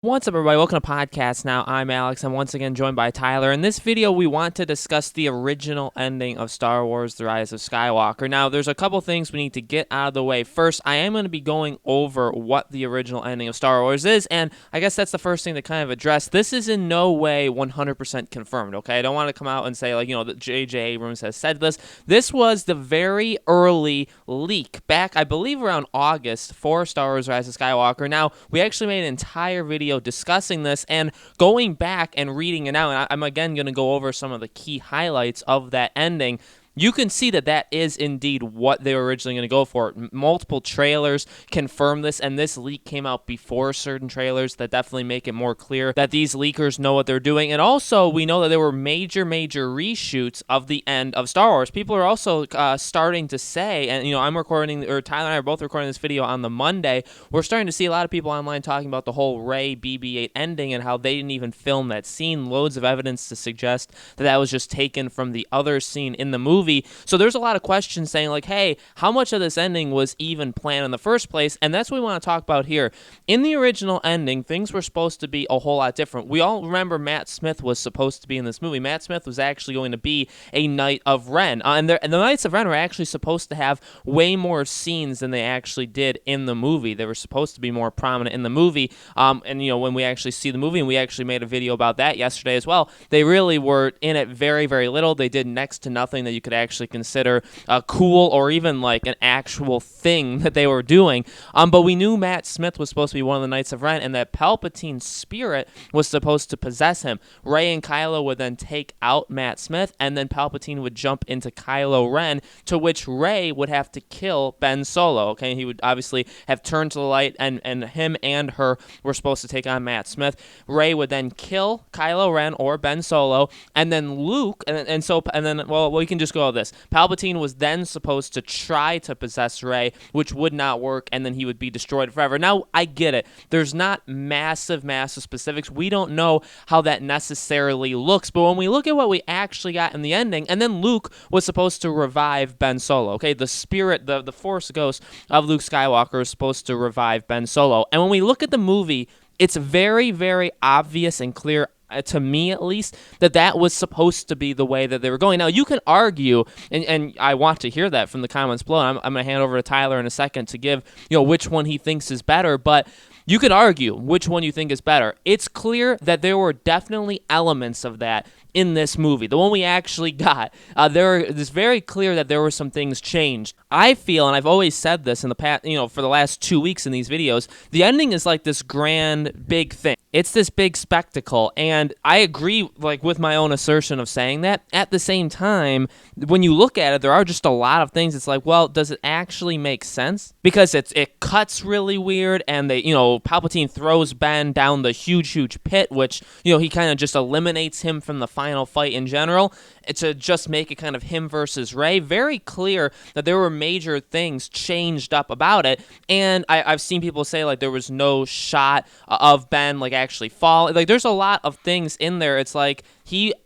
What's up, everybody? Welcome to Podcast Now. I'm Alex. I'm once again joined by Tyler. In this video, we want to discuss the original ending of Star Wars: The Rise of Skywalker. Now, there's a couple things we need to get out of the way. First, I am going to be going over what the original ending of Star Wars is, and I guess that's the first thing to kind of address. This is in no way 100% confirmed, okay? I don't want to come out and say, that J.J. Abrams has said this. This was the very early leak back, I believe, around August for Star Wars: Rise of Skywalker. Now, we actually made an entire video discussing this and going back and reading it out, and I'm again going to go over some of the key highlights of that ending. You can see that that is indeed what they were originally going to go for. Multiple trailers confirm this, and this leak came out before certain trailers that definitely make it more clear that these leakers know what they're doing. And also, we know that there were major reshoots of the end of Star Wars. People are also starting to say, and I'm recording, or Tyler and I are both recording this video on the Monday. We're starting to see a lot of people online talking about the whole Rey BB-8 ending and how they didn't even film that scene. Loads of evidence to suggest that that was just taken from the other scene in the movie. So there's a lot of questions saying like, hey, how much of this ending was even planned in the first place? And that's what we want to talk about here. In the original ending, things were supposed to be a whole lot different. We all remember Matt Smith was supposed to be in this movie. Matt Smith was actually going to be a Knight of Ren. And the Knights of Ren were actually supposed to have way more scenes than they actually did in the movie. They were supposed to be more prominent in the movie. And when we actually see the movie, and we actually made a video about that yesterday as well, they really were in it very, very little. They did next to nothing that you could actually consider cool or even like an actual thing that they were doing. But we knew Matt Smith was supposed to be one of the Knights of Ren, and that Palpatine's spirit was supposed to possess him. Rey and Kylo would then take out Matt Smith, and then Palpatine would jump into Kylo Ren, to which Rey would have to kill Ben Solo. Okay, he would obviously have turned to the light, and him and her were supposed to take on Matt Smith. Rey would then kill Kylo Ren or Ben Solo, and then Luke, and then we can just go over this. Palpatine was then supposed to try to possess Rey, which would not work, and then he would be destroyed forever. Now, I get it. There's not massive specifics. We don't know how that necessarily looks, but when we look at what we actually got in the ending, and then Luke was supposed to revive Ben Solo, okay? The spirit, the Force ghost of Luke Skywalker is supposed to revive Ben Solo. And when we look at the movie, it's very, very obvious and clear, to me at least, that was supposed to be the way that they were going. Now, you can argue, and I want to hear that from the comments below. I'm going to hand over to Tyler in a second to give, which one he thinks is better, but you could argue which one you think is better. It's clear that there were definitely elements of that in this movie. The one we actually got, it's very clear that there were some things changed. I feel, and I've always said this in the past, for the last 2 weeks in these videos, the ending is like this grand, big thing. It's this big spectacle, and I agree, with my own assertion of saying that. At the same time, when you look at it, there are just a lot of things. It's like, well, does it actually make sense? Because it cuts really weird, and Palpatine throws Ben down the huge pit, which, he kind of just eliminates him from the final fight in general, to just make it kind of him versus Rey. Very clear that there were major things changed up about it, and I've seen people say there was no shot of Ben actually fall. There's a lot of things in there. It's like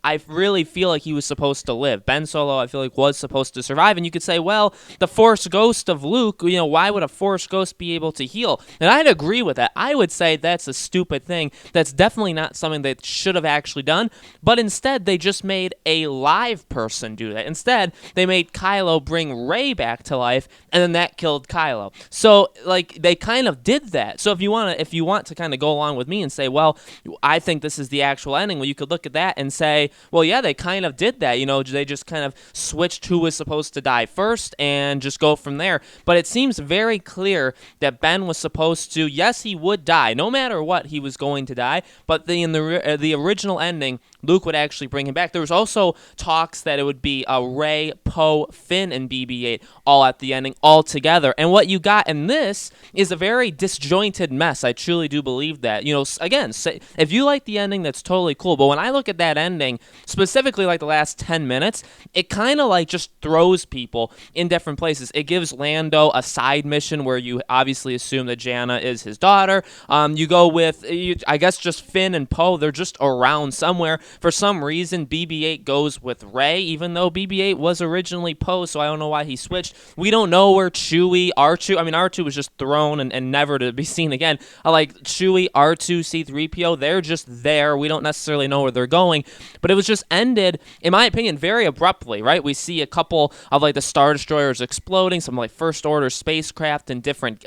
I really feel like he was supposed to live. Ben Solo, I feel like, was supposed to survive. And you could say, well, the Force ghost of Luke, why would a Force ghost be able to heal? And I'd agree with that. I would say that's a stupid thing. That's definitely not something they should have actually done. But instead, they just made a live person do that. Instead, they made Kylo bring Rey back to life, and then that killed Kylo. So, they kind of did that. So if you want to kind of go along with me and say, well, I think this is the actual ending, well, you could look at that and say, well, yeah, they kind of did that. They just kind of switched who was supposed to die first and just go from there. But it seems very clear that Ben was supposed to, yes, he would die. No matter what, he was going to die. But in the original ending, Luke would actually bring him back. There was also talks that it would be Rey, Poe, Finn, and BB-8 all at the ending, all together. And what you got in this is a very disjointed mess. I truly do believe that. Again, if you like the ending, that's totally cool. But when I look at that that ending, specifically like the last 10 minutes, it kind of like just throws people in different places. It gives Lando a side mission where you obviously assume that Janna is his daughter. You go with, I guess, just Finn and Poe. They're just around somewhere. For some reason, BB-8 goes with Rey, even though BB-8 was originally Poe, so I don't know why he switched. We don't know where Chewie, R2 was just thrown and never to be seen again. Like Chewie, R2, C-3PO, they're just there. We don't necessarily know where they're going, but it was just ended, in my opinion, very abruptly, right? We see a couple of like the Star Destroyers exploding, some like First Order spacecraft in different,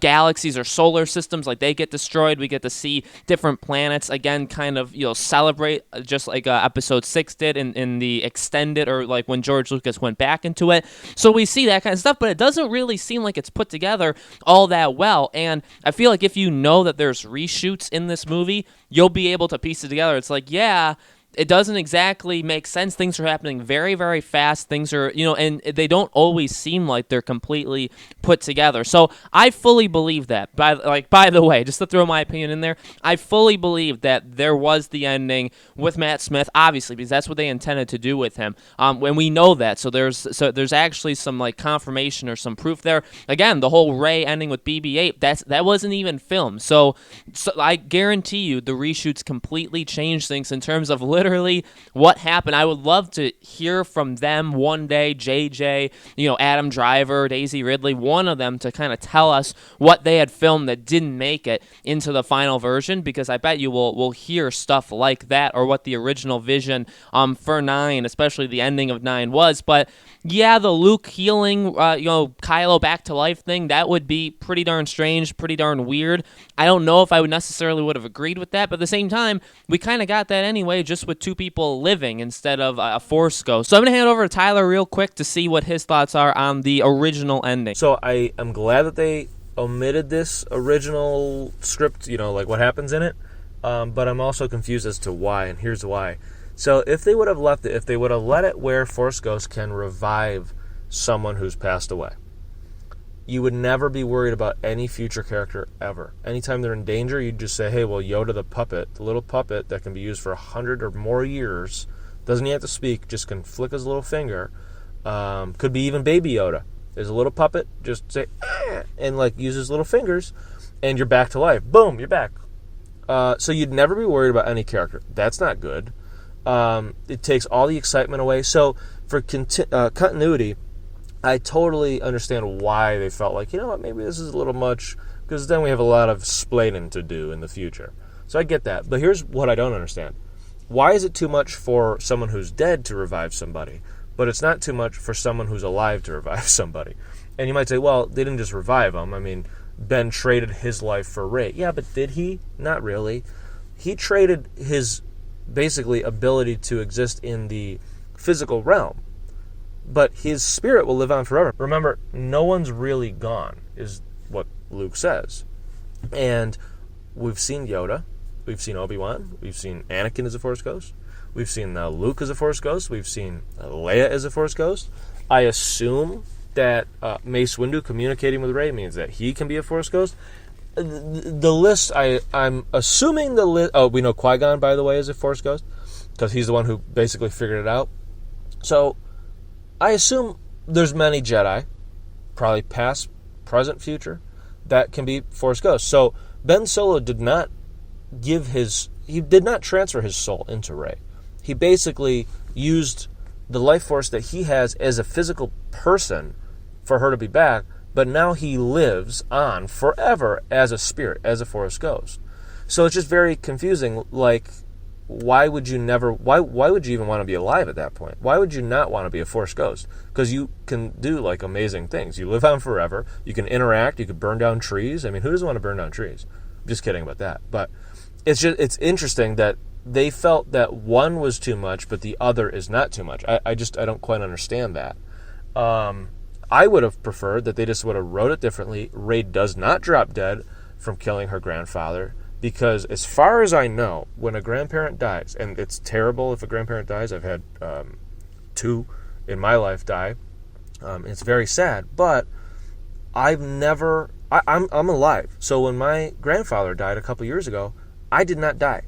galaxies or solar systems, like they get destroyed. We get to see different planets, again, kind of, celebrate just like Episode 6 did in the extended, or like when George Lucas went back into it. So we see that kind of stuff, but it doesn't really seem like it's put together all that well. And I feel like if you know that there's reshoots in this movie, you'll be able to piece it together. It's like, yeah, it doesn't exactly make sense. Things are happening very, very fast. Things are, and they don't always seem like they're completely put together. So I fully believe that. By the way, just to throw my opinion in there, I fully believe that there was the ending with Matt Smith, obviously, because that's what they intended to do with him. When we know that, so there's actually some like confirmation or some proof there. Again, the whole Rey ending with BB-8, that wasn't even filmed. So I guarantee you, the reshoots completely changed things in terms of literally what happened. I would love to hear from them one day, JJ, Adam Driver, Daisy Ridley, one of them, to kind of tell us what they had filmed that didn't make it into the final version, because I bet you will hear stuff like that, or what the original vision for 9, especially the ending of 9, was. But yeah, the Luke healing, Kylo back to life thing, that would be pretty darn strange, pretty darn weird. I don't know if I would have agreed with that, but at the same time, we kind of got that anyway, just with 2 people living instead of a Force ghost. So I'm going to hand it over to Tyler real quick to see what his thoughts are on the original ending. So I am glad that they omitted this original script, like what happens in it, but I'm also confused as to why, and here's why. So if they would have left it, if they would have let it where Force Ghosts can revive someone who's passed away, you would never be worried about any future character ever. Anytime they're in danger, you'd just say, hey, well, Yoda the puppet, the little puppet that can be used for 100 or more years, doesn't even have to speak, just can flick his little finger. Could be even Baby Yoda. There's a little puppet, just say, and like use his little fingers, and you're back to life. Boom, you're back. So you'd never be worried about any character. That's not good. It takes all the excitement away. So for continuity, I totally understand why they felt like, maybe this is a little much, because then we have a lot of splaining to do in the future. So I get that. But here's what I don't understand. Why is it too much for someone who's dead to revive somebody, but it's not too much for someone who's alive to revive somebody? And you might say, well, they didn't just revive him. I mean, Ben traded his life for Rey. Yeah, but did he? Not really. He traded his, basically, ability to exist in the physical realm, but his spirit will live on forever. Remember, no one's really gone, is what Luke says. And we've seen Yoda, we've seen Obi-Wan, we've seen Anakin as a Force Ghost, we've seen Luke as a Force Ghost, we've seen Leia as a Force Ghost. I assume that Mace Windu communicating with Rey means that he can be a Force Ghost. The list, I'm assuming the list... Oh, we know Qui-Gon, by the way, is a Force Ghost, because he's the one who basically figured it out. So I assume there's many Jedi, probably past, present, future, that can be Force Ghosts. So Ben Solo did not transfer his soul into Rey. He basically used the life force that he has as a physical person for her to be back, but now he lives on forever as a spirit, as a Force Ghost. So it's just very confusing. Like, why would you even want to be alive at that point? Why would you not want to be a Force Ghost? Because you can do like amazing things. You live on forever. You can interact. You can burn down trees. I mean, who doesn't want to burn down trees? I'm just kidding about that. But it's interesting that they felt that one was too much, but the other is not too much. I don't quite understand that. I would have preferred that they just would have wrote it differently. Rey does not drop dead from killing her grandfather, because as far as I know, when a grandparent dies, and it's terrible if a grandparent dies, I've had 2 in my life die. It's very sad, but I'm alive. So when my grandfather died a couple years ago, I did not die.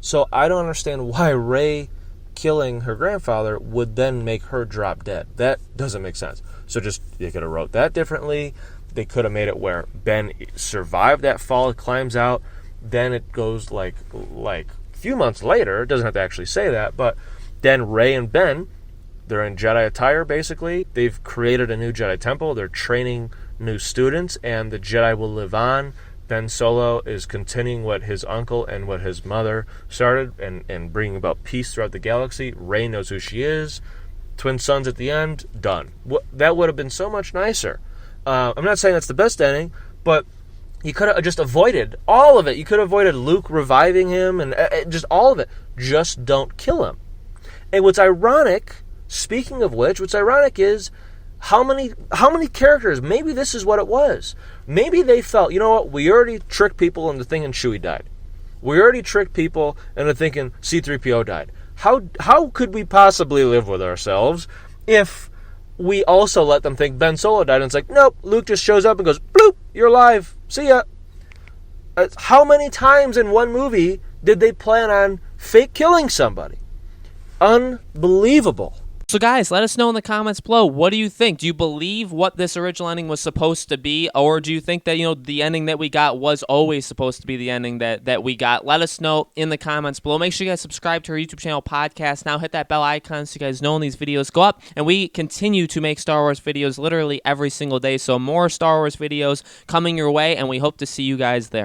So I don't understand why Rey killing her grandfather would then make her drop dead. That doesn't make sense. So just, they could have wrote that differently. They could have made it where Ben survived that fall, climbs out, then it goes like a few months later, it doesn't have to actually say that, but then Rey and Ben, they're in Jedi attire basically. They've created a new Jedi temple. They're training new students, and the Jedi will live on. Ben Solo is continuing what his uncle and what his mother started, and bringing about peace throughout the galaxy. Rey knows who she is. Twin sons at the end, done. That would have been so much nicer. I'm not saying that's the best ending, but you could have just avoided all of it. You could have avoided Luke reviving him and just all of it. Just don't kill him. And what's ironic, speaking of which, what's ironic is how many characters, maybe this is what it was. Maybe they felt, you know what, we already tricked people into thinking Chewie died. We already tricked people into thinking C-3PO died. How could we possibly live with ourselves if we also let them think Ben Solo died? And it's like, nope, Luke just shows up and goes, bloop, you're alive, see ya. How many times in one movie did they plan on fake killing somebody? Unbelievable. So guys, let us know in the comments below. What do you think? Do you believe what this original ending was supposed to be? Or do you think that, the ending that we got was always supposed to be the ending that we got? Let us know in the comments below. Make sure you guys subscribe to our YouTube channel, Podcast Now. Hit that bell icon so you guys know when these videos go up. And we continue to make Star Wars videos literally every single day. So more Star Wars videos coming your way, and we hope to see you guys there.